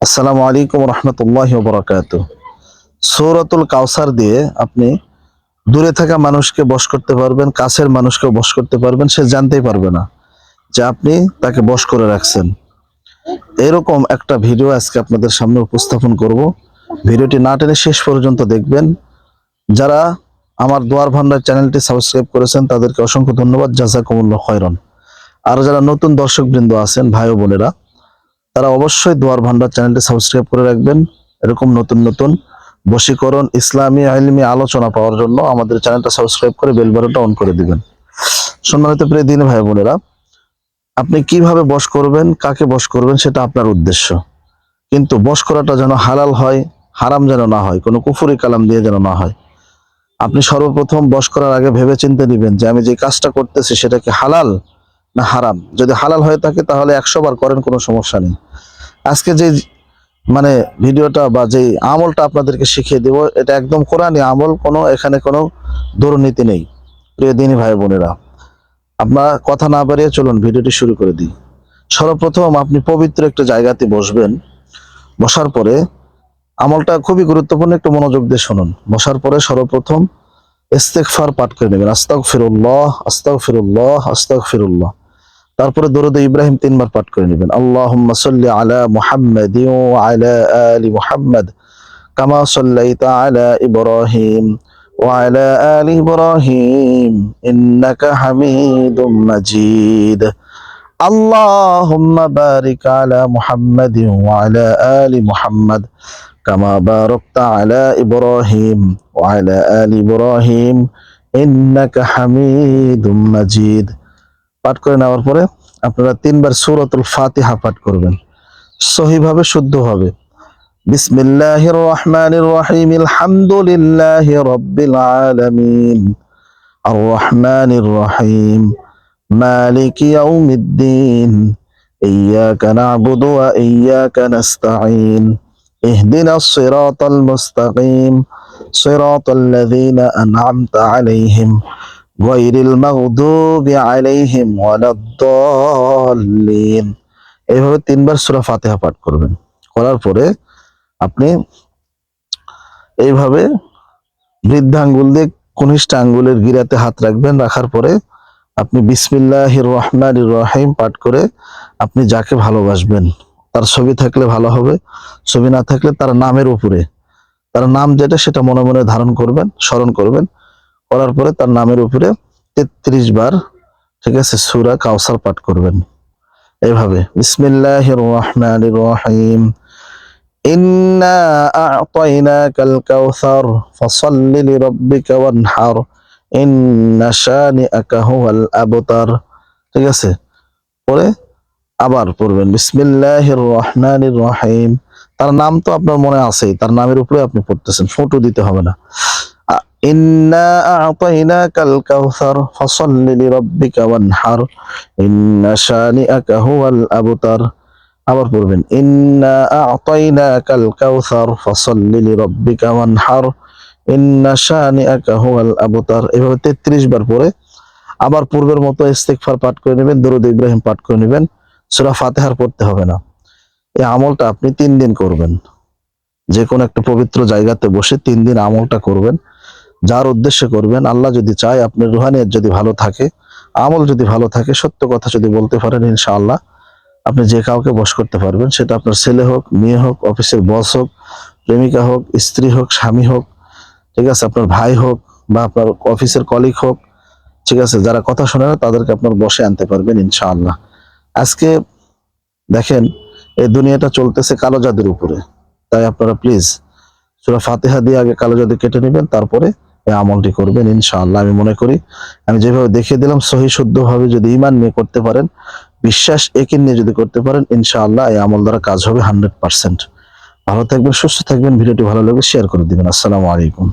আসসালামু আলাইকুম রহমতুল্লাহি ওয়া বারাকাতুহু। সূরাতুল কাউসার দিয়ে আপনি দূরে থাকা মানুষকে বশ করতে পারবেন, কাছের মানুষকেও বশ করতে পারবেন, সে জানতেই পারবে না যে আপনি তাকে বশ করে রাখছেন। এরকম একটা ভিডিও আজকে আপনাদের সামনে উপস্থাপন করব। ভিডিওটি না টেনে শেষ পর্যন্ত দেখবেন। যারা আমার দোয়ার ভান্ডার চ্যানেলটি সাবস্ক্রাইব করেছেন তাদেরকে অসংখ্য ধন্যবাদ, জাযাকুমুল্লাহ খায়রান। আর যারা নতুন দর্শকবৃন্দ আছেন, ভাই ও বোনেরা, তারা অবশ্যই দোয়ার ভান্ডার চ্যানেলটি সাবস্ক্রাইব করে রাখবেন। এরকম নতুন নতুন বশীকরণ, ইসলামী ইলমি আলোচনা পাওয়ার জন্য আমাদের চ্যানেলটা সাবস্ক্রাইব করে বেল বাটনটা অন করে দিবেন। সম্মানিত প্রিয় দিনী ভাই বোনেরা, আপনি কিভাবে বশ করবেন, কাকে বশ করবেন, সেটা আপনার উদ্দেশ্য। কিন্তু বশ করাটা যেন হালাল হয়, হারাম যেন না হয়, কোনো কুফরি কালাম দিয়ে যেন না হয়। আপনি সর্বপ্রথম বশ করার আগে ভেবে চিন্তে নিবেন যে আমি যে কাজটা করতেছি সেটা কি হালাল না হারাম। যদি হালাল হয়ে থাকে তাহলে 100 বার করেন, কোনো সমস্যা নেই। আজকে যে মানে ভিডিওটা বা যে আমলটা আপনাদেরকে শিখিয়ে দেব, এটা একদম কোরআনী আমল, কোনো এখানে কোনো দুর্নীতি নেই। প্রিয় দিনী ভাই বোনেরা, আপনার কথা না বাড়িয়ে চলুন ভিডিওটি শুরু করে দিই। সর্বপ্রথম আপনি পবিত্র একটা জায়গাতে বসবেন। বসার পরে আমলটা খুবই গুরুত্বপূর্ণ, একটু মনোযোগ দিয়ে শুনুন। বসার পরে সর্বপ্রথম ইস্তেগফার পাঠ করে নেবেন। আস্তাগফিরুল্লাহ, আস্তাগফিরুল্লাহ, আস্তাগফিরুল্লাহ। তারপরে দরুদ ইব্রাহিম 3 বার পাঠ করে নেবেন। আল্লাহুম্মা সাল্লি আলা মুহাম্মাদিন ওয়া আলা আলি মুহাম্মাদ কামা সাল্লাইতা আলা ইব্রাহিম ওয়া আলা আলি ইব্রাহিম ইন্নাকা হামিদুম মাজিদ। আল্লাহুম্মা বারিক আলা মুহাম্মাদিন ওয়া আলা আলি মুহাম্মাদ কামা বারাকতা আলা ইব্রাহিম ওয়া আলা আলি ইব্রাহিম ইন্নাকা হামিদুম মাজিদ। পাঠ করে নেওয়ার পরে আপনারা 3 বার সূরাতুল ফাতিহা পাঠ করবেন, সহিভাবে, শুদ্ধভাবে। বিসমিল্লাহির রহমানির রহিম, আলহামদুলিল্লাহি রাব্বিল আলামিন, আর রহমানির রহিম, মালিকি ইয়াউমিদ্দিন, ইয়্যাকা না'বুদু ওয়া ইয়্যাকা নাস্তাঈন, ইহদিনাস সিরাতাল মুস্তাকিম, সিরাতাল্লাযীনা আন'আমতা আলাইহিম গায়রিল মাগদুবি আলাইহিম ওয়ালাদ-দাল্লিন। এইভাবে 3 বার সূরা ফাতিহা পাঠ করবেন। করার পরে আপনি এইভাবে বৃদ্ধাঙ্গুল দিয়ে কনিষ্ঠ আঙ্গুলের গিরাতে হাত রাখবেন। রাখার পরে আপনি বিসমিল্লাহির রহমানির রহিম পাঠ করে আপনি যাকে ভালোবাসবেন, তার ছবি থাকলে ভালো হবে, ছবি না থাকলে তার নামের উপরে, তার নাম যেটা সেটা মনে মনে ধারণ করবেন, স্মরণ করবেন। করার পরে তার নামের উপরে 33 বার, ঠিক আছে, সূরা কাউসার পাঠ করবেন। এইভাবে বিসমিল্লাহির রহমানির রহিম, ইন্না আ'তাইনাকাল কাউসার ফাসাল্লি লিরাব্বিকা ওয়ানহার ইন্না শানিআকা হুয়াল আবতার। ঠিক আছে, পরে আবার পড়বেন বিসমিল্লাহির রহমানির রহিম। তার নাম তো আপনার মনে আছেই, তার নামের উপরে আপনি পড়তেছেন, ফটো দিতে হবে না। ইন্না আ'তাইনাকাল কাউসার ফাসাল্লি লিরাব্বিকা ওয়ানহার ইন্না শানিআকা হুয়াল আবতার। আবার পড়বেন ইন্না আ'তাইনাকাল কাউসার ফাসাল্লি লিরাব্বিকা ওয়ানহার ইন্না শানিআকা হুয়াল আবতার। এভাবে 33 বার পরে আবার পূর্বের মতো ইস্তিগফার পাঠ করে নেবেন, দরুদ ইব্রাহিম পাঠ করে নেবেন। সূরা ফাতিহার পড়তে হবে না। এই আমলটা আপনি 3 দিন করবেন। যে কোনো একটা পবিত্র জায়গাতে বসে 3 দিন আমলটা করবেন। যার উদ্দেশ্যে করবেন, আল্লাহ যদি চায়, আপনার রুহানিয়ত যদি ভালো থাকে, আমল যদি ভালো থাকে, সত্য কথা যদি বলতে পারেন, ইনশাআল্লাহ আপনি যে কাউকে বশ করতে পারবেন। সেটা আপনার ছেলে হোক, মেয়ে হোক, অফিসের বস হোক, প্রেমিকা হোক, স্ত্রী হোক, স্বামী হোক, ঠিক আছে, আপনার ভাই হোক বা আপনার অফিসের কলিগ হোক, ঠিক আছে, যারা কথা শোনে না তাদেরকে আপনার বশে আনতে পারবেন ইনশাআল্লাহ। আজকে দেখেন, এই দুনিয়াটা চলতেছে কালো জাদুর উপরে। তাই আপনারা প্লিজ সূরা ফাতিহা দিয়ে আগে কালো জাদু কেটে নেবেন, তারপরে এই আমলটি করবেন ইনশাআল্লাহ। আমি মনে করি আমি যেভাবে দেখিয়ে দিলাম, সহি শুদ্ধভাবে যদি ঈমান নিয়ে করতে পারেন, বিশ্বাস একিন নিয়ে যদি করতে পারেন, ইনশাআল্লাহ এই আমল দ্বারা কাজ হবে 100%। ভালো থাকবেন, সুস্থ থাকবেন। ভিডিওটি ভালো লাগলে শেয়ার করে দিবেন। আসসালামু আলাইকুম।